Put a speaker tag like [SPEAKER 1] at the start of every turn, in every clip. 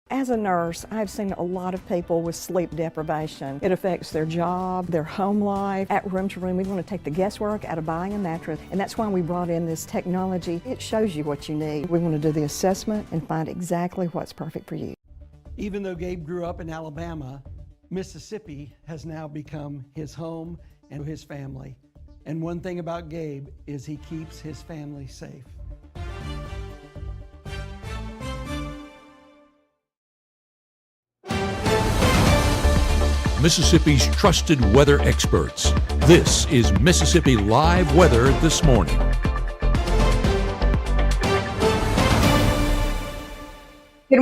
[SPEAKER 1] As a nurse, I've seen a lot of people with sleep deprivation. It affects their job, their home life. At Room to Room, we want to take the guesswork out of buying a mattress, and that's why we brought in this technology. It shows you what you need. We want to do the assessment and find exactly what's perfect for you.
[SPEAKER 2] Even though Gabe grew up in Alabama, Mississippi has now become his home and his family. And one thing about Gabe is he keeps his family safe.
[SPEAKER 3] Mississippi's trusted weather experts. This is Mississippi Live Weather This Morning.
[SPEAKER 4] Good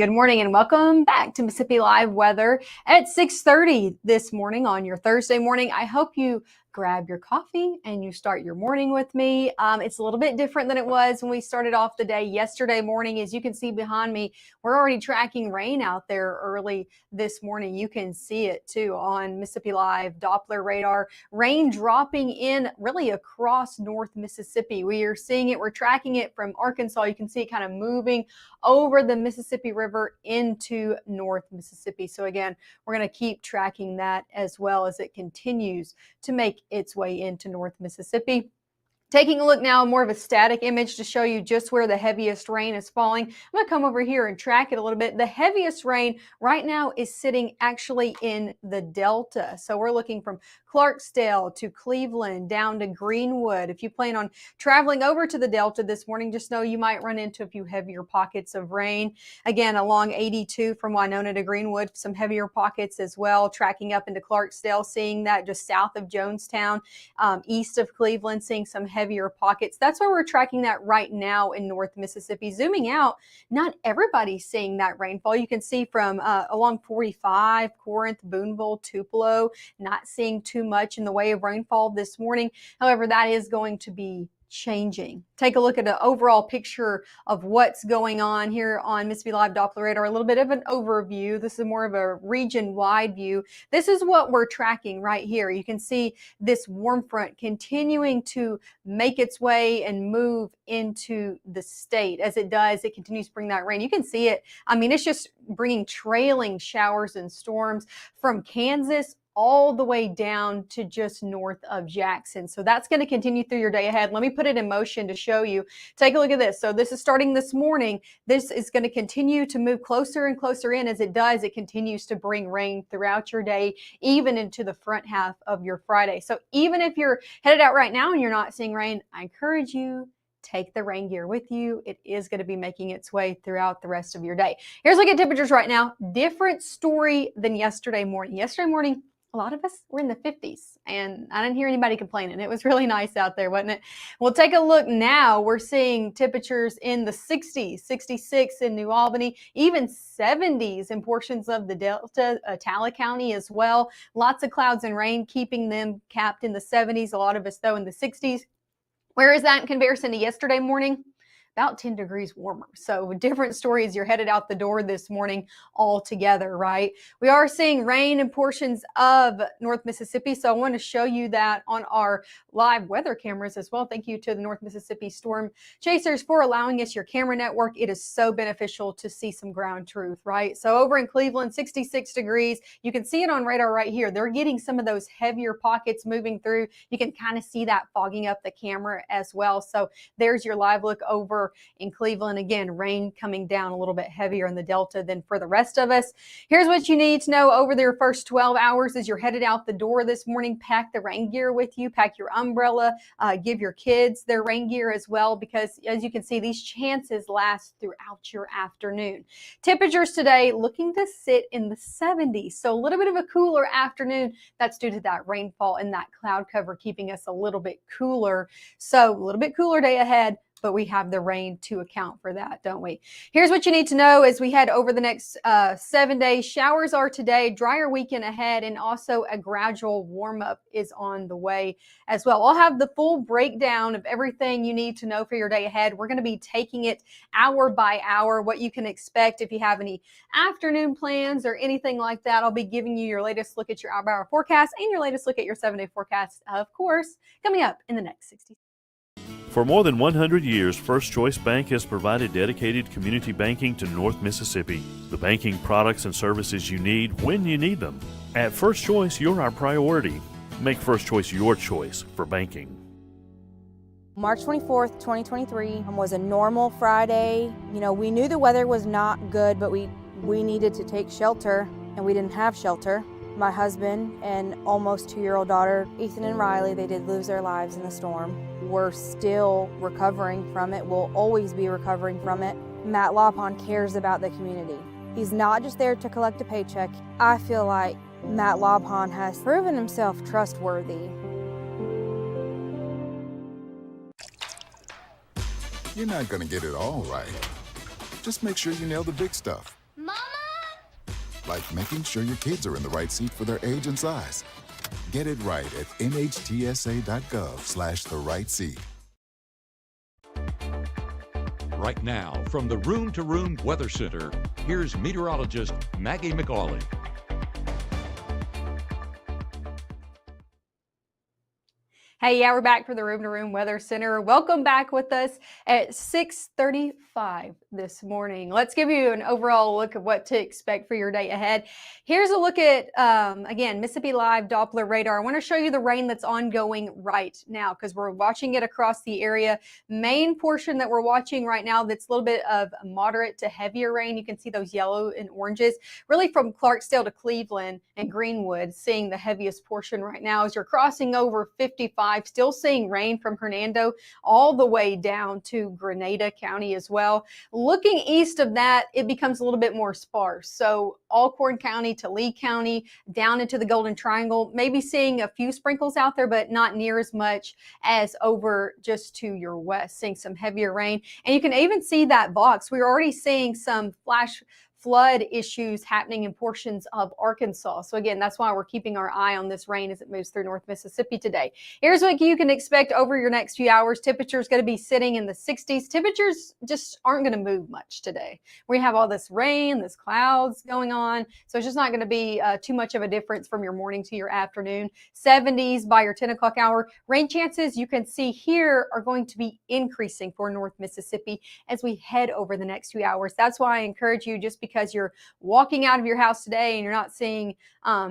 [SPEAKER 4] morning, and welcome back to Mississippi Live Weather at 6:30 this morning on your Thursday morning. I hope you grab your coffee and you start your morning with me. It's a little bit different than it was when we started off the day yesterday morning. As you can see behind me, we're already tracking rain out there early this morning. You can see it too on Mississippi Live Doppler radar. Rain dropping in really across North Mississippi. We are seeing it. We're tracking it from Arkansas. You can see it kind of moving over the Mississippi River into North Mississippi. So again, we're going to keep tracking that as well as it continues to make its way into North Mississippi. Taking a look now, more of a static image to show you just where the heaviest rain is falling. I'm going to come over here and track it a little bit. The heaviest rain right now is sitting actually in the Delta. So we're looking from Clarksdale to Cleveland down to Greenwood. If you plan on traveling over to the Delta this morning, just know you might run into a few heavier pockets of rain. Again, along 82 from Winona to Greenwood, some heavier pockets as well. Tracking up into Clarksdale, seeing that just south of Jonestown, east of Cleveland, seeing some heavier pockets. That's where we're tracking that right now in North Mississippi. Zooming out, not everybody's seeing that rainfall. You can see from along 45, Corinth, Boonville, Tupelo, not seeing too much in the way of rainfall this morning. However, that is going to be changing. Take a look at an overall picture of what's going on here on Mississippi Live Doppler radar. A little bit of an overview. This is more of a region-wide view. This is what we're tracking right here. You can see this warm front continuing to make its way and move into the state. As it does, it continues to bring that rain. You can see it. I mean, it's just bringing trailing showers and storms from Kansas all the way down to just north of Jackson. So that's going to continue through your day ahead. Let me put it in motion to show you. Take a look at this. So this is starting this morning. This is going to continue to move closer and closer in. As it does, it continues to bring rain throughout your day, even into the front half of your Friday. So even if you're headed out right now and you're not seeing rain, I encourage you, take the rain gear with you. It is going to be making its way throughout the rest of your day. Here's a look at temperatures right now. Different story than yesterday morning. Yesterday morning, a lot of us were in the 50s, and I didn't hear anybody complaining. It was really nice out there, wasn't it? Well, take a look now. We're seeing temperatures in the 60s, 66 in New Albany, even 70s in portions of the Delta, Talla County as well. Lots of clouds and rain, keeping them capped in the 70s. A lot of us, though, in the 60s. Where is that in comparison to yesterday morning? About 10 degrees warmer. So different stories. You're headed out the door this morning altogether, right? We are seeing rain in portions of North Mississippi. So I want to show you that on our live weather cameras as well. Thank you to the North Mississippi Storm Chasers for allowing us your camera network. It is so beneficial to see some ground truth, right? So over in Cleveland, 66 degrees. You can see it on radar right here. They're getting some of those heavier pockets moving through. You can kind of see that fogging up the camera as well. So there's your live look over in Cleveland. Again, rain coming down a little bit heavier in the Delta than for the rest of us. Here's what you need to know over their first 12 hours as you're headed out the door this morning. Pack the rain gear with you. Pack your umbrella. Give your kids their rain gear as well, because as you can see, these chances last throughout your afternoon. Temperatures today looking to sit in the 70s. So a little bit of a cooler afternoon. That's due to that rainfall and that cloud cover keeping us a little bit cooler. So a little bit cooler day ahead, but we have the rain to account for that, don't we? Here's what you need to know as we head over the next 7 days. Showers are today, drier weekend ahead, and also a gradual warm-up is on the way as well. I'll have the full breakdown of everything you need to know for your day ahead. We're going to be taking it hour by hour, what you can expect if you have any afternoon plans or anything like that. I'll be giving you your latest look at your hour-by-hour forecast and your latest look at your 7-day forecast, of course, coming up in the next 60 seconds.
[SPEAKER 5] For more than 100 years, First Choice Bank has provided dedicated community banking to North Mississippi. The banking products and services you need when you need them. At First Choice, you're our priority. Make First Choice your choice for banking.
[SPEAKER 6] March 24th, 2023 was a normal Friday. We knew the weather was not good, but we needed to take shelter, and we didn't have shelter. My husband and almost 2-year-old daughter, Ethan and Riley, they did lose their lives in the storm. We're still recovering from it. We'll always be recovering from it. Matt Lawpon cares about the community. He's not just there to collect a paycheck. I feel like Matt Lawpon has proven himself trustworthy.
[SPEAKER 7] You're not going to get it all right. Just make sure you nail the big stuff.
[SPEAKER 8] Mama!
[SPEAKER 7] Like making sure your kids are in the right seat for their age and size. Get it right at nhtsa.gov/the right seat.
[SPEAKER 3] Right now, from the Room to Room Weather Center, here's meteorologist Maggie McAuley.
[SPEAKER 4] Hey, yeah, we're back for the Room to Room Weather Center. Welcome back with us at 6:35 this morning. Let's give you an overall look at what to expect for your day ahead. Here's a look at, again, Mississippi Live Doppler radar. I want to show you the rain that's ongoing right now because we're watching it across the area. Main portion that we're watching right now that's a little bit of moderate to heavier rain. You can see those yellow and oranges. Really from Clarksdale to Cleveland and Greenwood, seeing the heaviest portion right now as you're crossing over 55. Still seeing rain from Hernando all the way down to Grenada County as well. Looking east of that, it becomes a little bit more sparse. So Alcorn County to Lee County, down into the Golden Triangle, maybe seeing a few sprinkles out there, but not near as much as over just to your west, seeing some heavier rain. And you can even see that box. We're already seeing some flash flood issues happening in portions of Arkansas. So again, that's why we're keeping our eye on this rain as it moves through North Mississippi today. Here's what you can expect over your next few hours. Temperatures going to be sitting in the 60s. Temperatures just aren't going to move much today. We have all this rain, this clouds going on. So it's just not going to be too much of a difference from your morning to your afternoon. 70s by your 10 o'clock hour. Rain chances you can see here are going to be increasing for North Mississippi as we head over the next few hours. That's why I encourage you, just because you're walking out of your house today and you're not seeing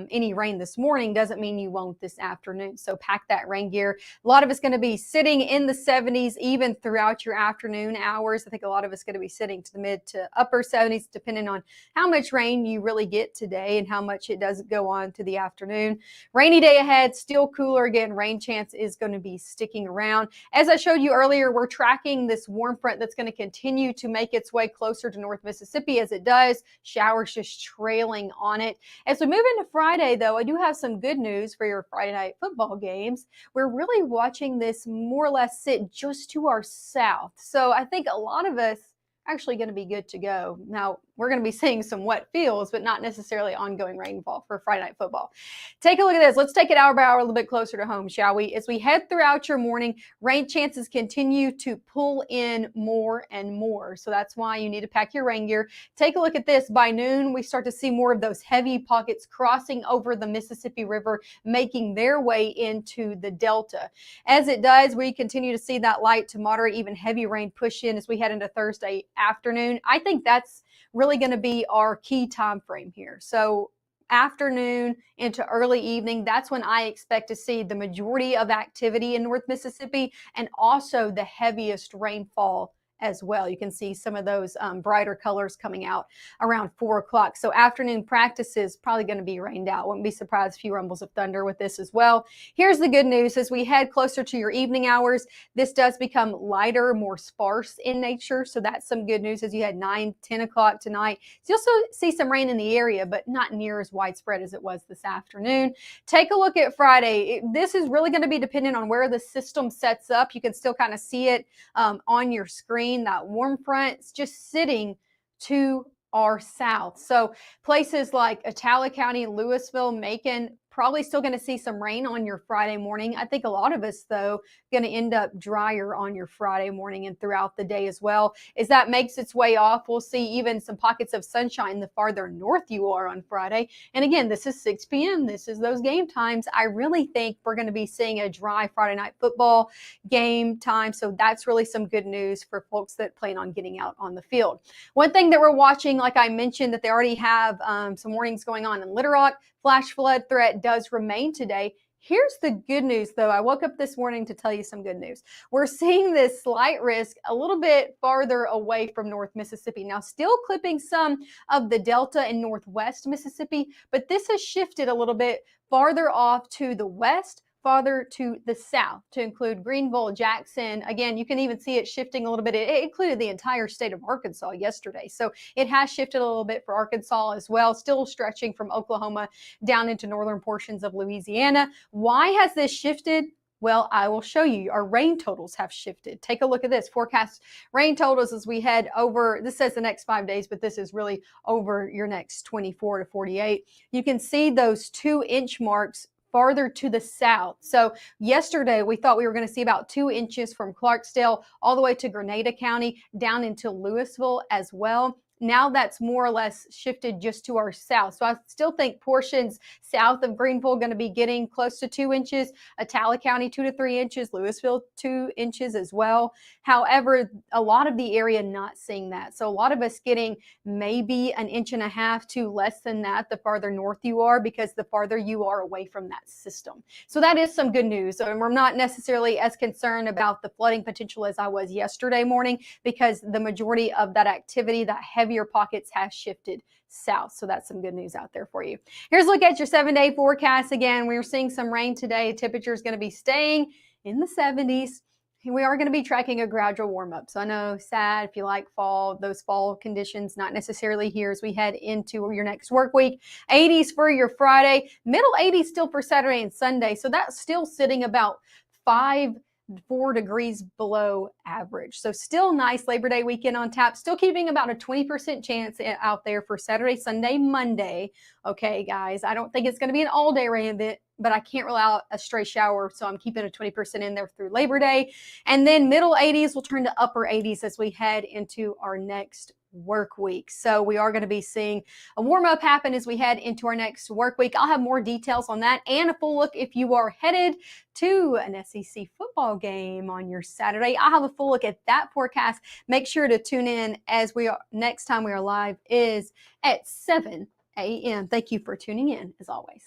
[SPEAKER 4] any rain this morning doesn't mean you won't this afternoon. So pack that rain gear. A lot of it's going to be sitting in the 70s even throughout your afternoon hours. I think a lot of it's going to be sitting to the mid to upper 70s depending on how much rain you really get today and how much it does go on to the afternoon. Rainy day ahead, still cooler. Again, rain chance is going to be sticking around. As I showed you earlier, we're tracking this warm front that's going to continue to make its way closer to North Mississippi. As it does, showers just trailing on it. As we move into Friday, though, I do have some good news for your Friday night football games. We're really watching this more or less sit just to our south. So I think a lot of us are actually going to be good to go. Now, we're going to be seeing some wet fields, but not necessarily ongoing rainfall for Friday night football. Take a look at this. Let's take it hour by hour a little bit closer to home, shall we? As we head throughout your morning, rain chances continue to pull in more and more. So that's why you need to pack your rain gear. Take a look at this. By noon, we start to see more of those heavy pockets crossing over the Mississippi River, making their way into the Delta. As it does, we continue to see that light to moderate, even heavy rain push in as we head into Thursday afternoon. I think that's really going to be our key time frame here. So afternoon into early evening, that's when I expect to see the majority of activity in North Mississippi and also the heaviest rainfall as well. You can see some of those brighter colors coming out around 4 o'clock. So afternoon practice is probably going to be rained out. Wouldn't be surprised, a few rumbles of thunder with this as well. Here's the good news. As we head closer to your evening hours, this does become lighter, more sparse in nature. So that's some good news as you had 9, 10 o'clock tonight. So you'll still see some rain in the area, but not near as widespread as it was this afternoon. Take a look at Friday. This is really going to be dependent on where the system sets up. You can still kind of see it on your screen. That warm front is just sitting to our south. So places like Attala County, Louisville, Macon, Probably still going to see some rain on your Friday morning. I think a lot of us, though, going to end up drier on your Friday morning and throughout the day as well. As that makes its way off, we'll see even some pockets of sunshine the farther north you are on Friday. And again, this is 6 p.m. This is those game times. I really think we're going to be seeing a dry Friday night football game time. So that's really some good news for folks that plan on getting out on the field. One thing that we're watching, like I mentioned, that they already have some warnings going on in Little Rock. Flash flood threat does remain today. Here's the good news, though. I woke up this morning to tell you some good news. We're seeing this slight risk a little bit farther away from North Mississippi. Now, still clipping some of the Delta and Northwest Mississippi, but this has shifted a little bit farther off to the west, farther to the south, to include Greenville, Jackson. Again, you can even see it shifting a little bit. It included the entire state of Arkansas yesterday. So it has shifted a little bit for Arkansas as well, still stretching from Oklahoma down into northern portions of Louisiana. Why has this shifted? Well, I will show you. Our rain totals have shifted. Take a look at this. Forecast rain totals as we head over, this says the next 5 days, but this is really over your next 24 to 48. You can see those 2-inch marks farther to the south. So yesterday we thought we were going to see about 2 inches from Clarksdale all the way to Grenada County down into Louisville as well. Now that's more or less shifted just to our south. So I still think portions south of Greenville are going to be getting close to 2 inches, Attala County 2 to 3 inches, Louisville 2 inches as well. However, a lot of the area not seeing that. So a lot of us getting maybe 1.5 inches to less than that the farther north you are, because the farther you are away from that system. So that is some good news. And we're not necessarily as concerned about the flooding potential as I was yesterday morning, because the majority of that activity, that heavier pockets, has shifted south. So that's some good news out there for you. Here's a look at your 7-day forecast. Again, we're seeing some rain today. Temperature is going to be staying in the 70s. We are going to be tracking a gradual warm up. So I know, sad if you like fall, those fall conditions, not necessarily here as we head into your next work week. 80s for your Friday, middle 80s still for Saturday and Sunday. So that's still sitting about 4 degrees below average. So still nice Labor Day weekend on tap, still keeping about a 20% chance out there for Saturday, Sunday, Monday. Okay, guys, I don't think it's going to be an all-day rain event, but I can't rule out a stray shower, so I'm keeping a 20% in there through Labor Day. And then middle 80s will turn to upper 80s as we head into our next work week. So we are going to be seeing a warm up happen as we head into our next work week. I'll have more details on that and a full look if you are headed to an SEC football game on your Saturday. I'll have a full look at that forecast. Make sure to tune in as next time we are live is at 7 a.m. Thank you for tuning in as always.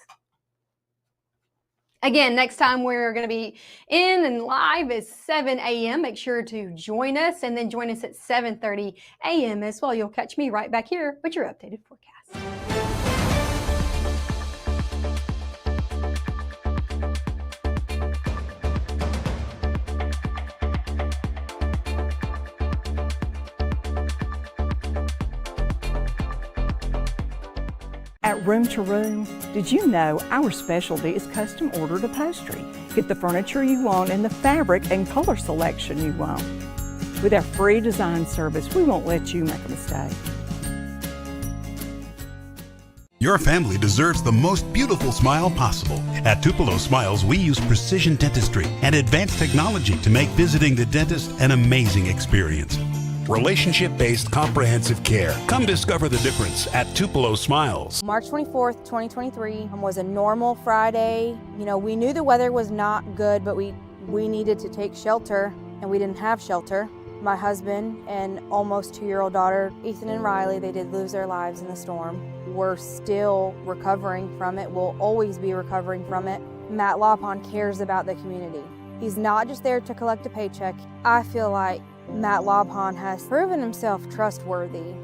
[SPEAKER 4] Again, next time we're going to be in and live is 7 a.m. Make sure to join us, and then join us at 7:30 a.m. as well. You'll catch me right back here with your updated forecast.
[SPEAKER 1] At Room to Room, did you know our specialty is custom ordered upholstery? Get the furniture you want and the fabric and color selection you want. With our free design service, we won't let you make a mistake.
[SPEAKER 8] Your family deserves the most beautiful smile possible. At Tupelo Smiles, we use precision dentistry and advanced technology to make visiting the dentist an amazing experience. Relationship-based comprehensive care. Come discover the difference at Tupelo Smiles.
[SPEAKER 6] March 24th, 2023 was a normal Friday. You know, we knew the weather was not good, but we needed to take shelter, and we didn't have shelter. My husband and almost 2-year-old daughter, Ethan and Riley, they did lose their lives in the storm. We're still recovering from it. We'll always be recovering from it. Matt Lopon cares about the community. He's not just there to collect a paycheck. I feel like Matt Lopon has proven himself trustworthy